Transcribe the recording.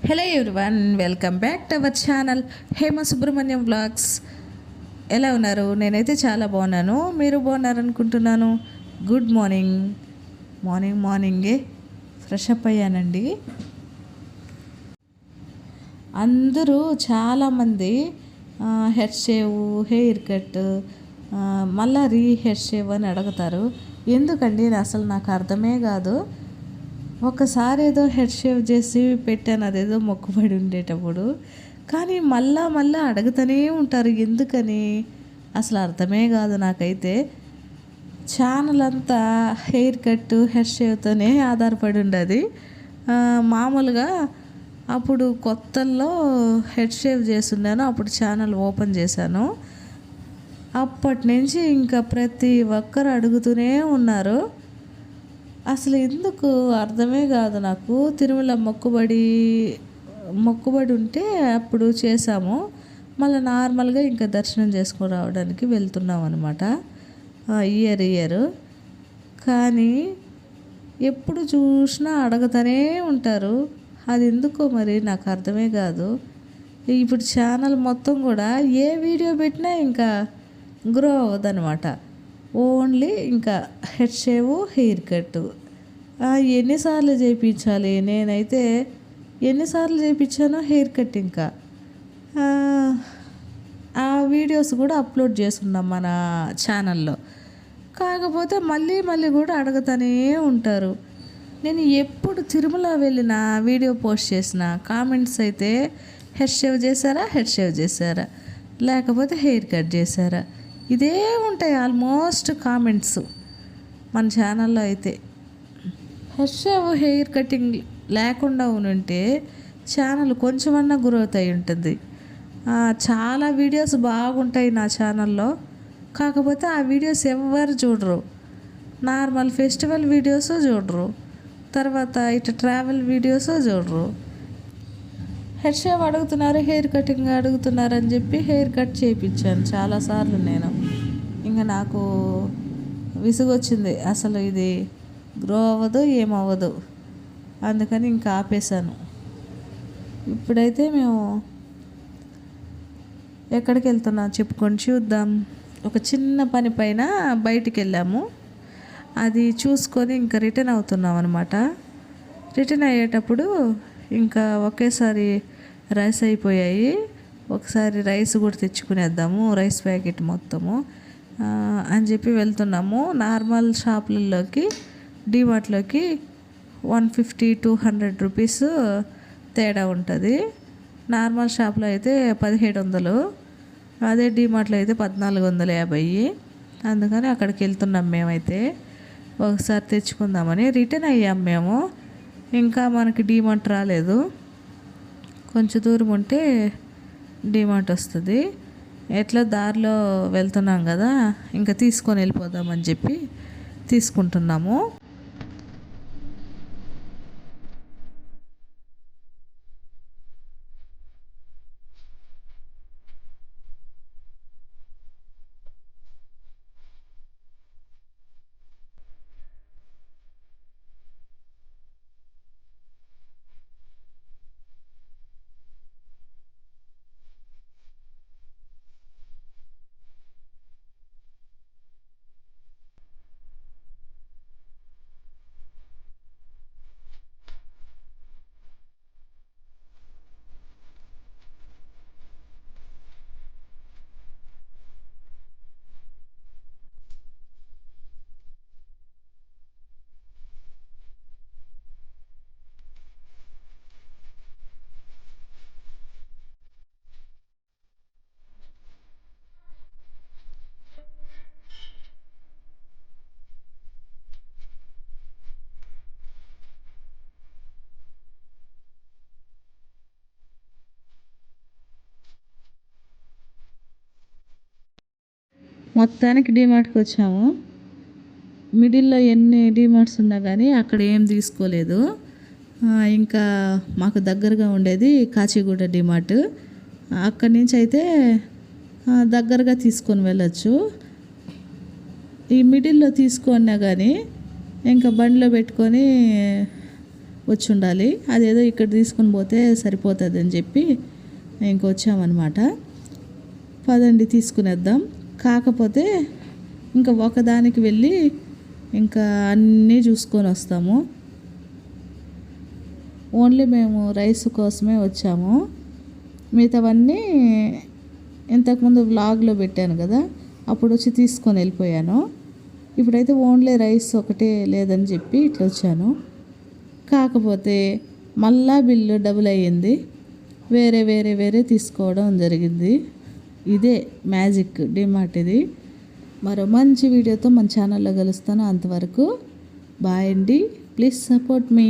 Hello everyone, welcome back to our channel Hema Subrahmanyam vlogs. ఎలా ఉన్నారు? నేనైతే చాలా బాగున్నాను. మీరు బాగున్నారనుకుంటున్నాను. Good morning. మార్నింగే ఫ్రెష్ అప్ అయ్యానండి. అందరూ చాలామంది హెయిర్ షేవ్, హెయిర్ కట్, మళ్ళీ హెయిర్ షేవ్ అని అడుగుతారు. ఎందుకండి అసలు నాకు అర్థమే కాదు. ఒకసారి ఏదో హెడ్ షేవ్ చేసి పెట్టాను, అదేదో మొక్కుబడి ఉండేటప్పుడు. కానీ మళ్ళా అడుగుతూనే ఉంటారు ఎందుకని అసలు అర్థమే కాదు నాకైతే. ఛానల్ అంతా హెయిర్ కట్, హెడ్ షేవ్తోనే ఆధారపడి ఉండదు. మామూలుగా అప్పుడు కొత్తల్లో హెడ్ షేవ్ చేస్తున్నాను, అప్పుడు ఛానల్ ఓపెన్ చేశాను. అప్పటి నుంచి ఇంకా ప్రతి ఒక్కరు అడుగుతూనే ఉన్నారు. అసలు ఎందుకు అర్థమే కాదు నాకు. తిరుమల మొక్కుబడి ఉంటే అప్పుడు చేసాము. మళ్ళీ నార్మల్గా ఇంకా దర్శనం చేసుకొని రావడానికి వెళ్తున్నాం అనమాట ఇయర్. కానీ ఎప్పుడు చూసినా అడుగుతూనే ఉంటారు. అది ఎందుకో మరి నాకు అర్థమే కాదు. ఇప్పుడు ఛానల్ మొత్తం కూడా ఏ వీడియో పెట్టినా ఇంకా గ్రో అవ్వదనమాట. ఓన్లీ ఇంకా హెడ్ షేవ్, హెయిర్ కట్. ఎన్నిసార్లు చేయించాలి? నేనైతే ఎన్నిసార్లు చేయించానో హెయిర్ కట్. ఇంకా ఆ వీడియోస్ కూడా అప్లోడ్ చేస్తున్నాం మన ఛానల్లో. కాకపోతే మళ్ళీ కూడా అడుగుతూనే ఉంటారు. నేను ఎప్పుడు తిరుమల వెళ్ళిన వీడియో పోస్ట్ చేసిన కామెంట్స్ అయితే హెయిర్ షేవ్ చేశారా లేకపోతే హెయిర్ కట్ చేశారా, ఇదే ఉంటాయి ఆల్మోస్ట్ కామెంట్స్ మన ఛానల్లో అయితే. హెయిర్ షేవ్, హెయిర్ కటింగ్ లేకుండా ఉంటే ఛానల్ కొంచెమన్నా గ్రోత్ అయి ఉంటుంది. చాలా వీడియోస్ బాగుంటాయి నా ఛానల్లో. కాకపోతే ఆ వీడియోస్ ఎవరు చూడరు. నార్మల్ ఫెస్టివల్ వీడియోస్ చూడరు, తర్వాత ఇట్లా ట్రావెల్ వీడియోస్ చూడరు. హెయిర్ షేవ్ అడుగుతున్నారు, హెయిర్ కటింగ్ అడుగుతున్నారు అని చెప్పి హెయిర్ కట్ చేయించాను చాలాసార్లు నేను. ఇంకా నాకు విసుగొచ్చింది, అసలు ఇది గ్రో అవ్వదు, ఏమవ్వదు. అందుకని ఇంకా ఆపేశాను. ఇప్పుడైతే మేము ఎక్కడికి వెళ్తున్నాం చెప్పుకొని చూద్దాం. ఒక చిన్న పని పైన బయటికి వెళ్ళాము. అది చూసుకొని ఇంకా రిటర్న్ అవుతున్నాం అనమాట. రిటర్న్ అయ్యేటప్పుడు ఇంకా ఒకేసారి రైస్ అయిపోయాయి. ఒకసారి రైస్ కూడా తెచ్చుకునేద్దాము, రైస్ ప్యాకెట్ మొత్తము అని చెప్పి వెళ్తున్నాము. నార్మల్ షాపులలోకి, డీమార్ట్లోకి 150-200 రూపీస్ తేడా ఉంటుంది. నార్మల్ షాప్లో అయితే 1700, అదే డీమార్ట్లో అయితే 1450. అందుకని అక్కడికి వెళ్తున్నాం మేమైతే. ఒకసారి తెచ్చుకుందామని రిటర్న్ అయ్యాం మేము. ఇంకా మనకి డీమార్ట్ రాలేదు. కొంచెం దూరం ఉంటే డీమార్ట్ వస్తుంది. ఎట్లా దారిలో వెళ్తున్నాం కదా, ఇంకా తీసుకొని వెళ్ళిపోదామని చెప్పి తీసుకుంటున్నాము. మొత్తానికి డీమార్ట్కి వచ్చాము. మిడిల్లో ఎన్ని డీమార్ట్స్ ఉన్నా కానీ అక్కడ ఏం తీసుకోలేదు. ఇంకా మాకు దగ్గరగా ఉండేది కాచిగూడ డీమార్ట్. అక్కడి నుంచి అయితే దగ్గరగా తీసుకొని వెళ్ళచ్చు. ఈ మిడిల్లో తీసుకున్నా కానీ ఇంకా బండిలో పెట్టుకొని వచ్చి ఉండాలి. అదేదో ఇక్కడ తీసుకొని పోతే సరిపోతుంది అని చెప్పి ఇంకొచ్చామన్నమాట. పదండి తీసుకునేద్దాం. కాకపోతే ఇంకా ఒకదానికి వెళ్ళి ఇంకా అన్నీ చూసుకొని వస్తాము. ఓన్లీ మేము రైస్ కోసమే వచ్చాము. మిగతావన్నీ ఇంతకుముందు వ్లాగ్లో పెట్టాను కదా, అప్పుడు వచ్చి తీసుకొని వెళ్ళిపోయాను. ఇప్పుడైతే ఓన్లీ రైస్ ఒకటే లేదని చెప్పి ఇట్లా వచ్చాను. కాకపోతే మళ్ళా బిల్లు డబుల్ అయ్యింది. వేరే తీసుకోవడం జరిగింది. ఇదే మ్యాజిక్ డిమార్ట్ ఇది. మరో మంచి వీడియోతో మన ఛానల్లో కలుస్తాను. అంతవరకు బాయ్ అండి. Please support me.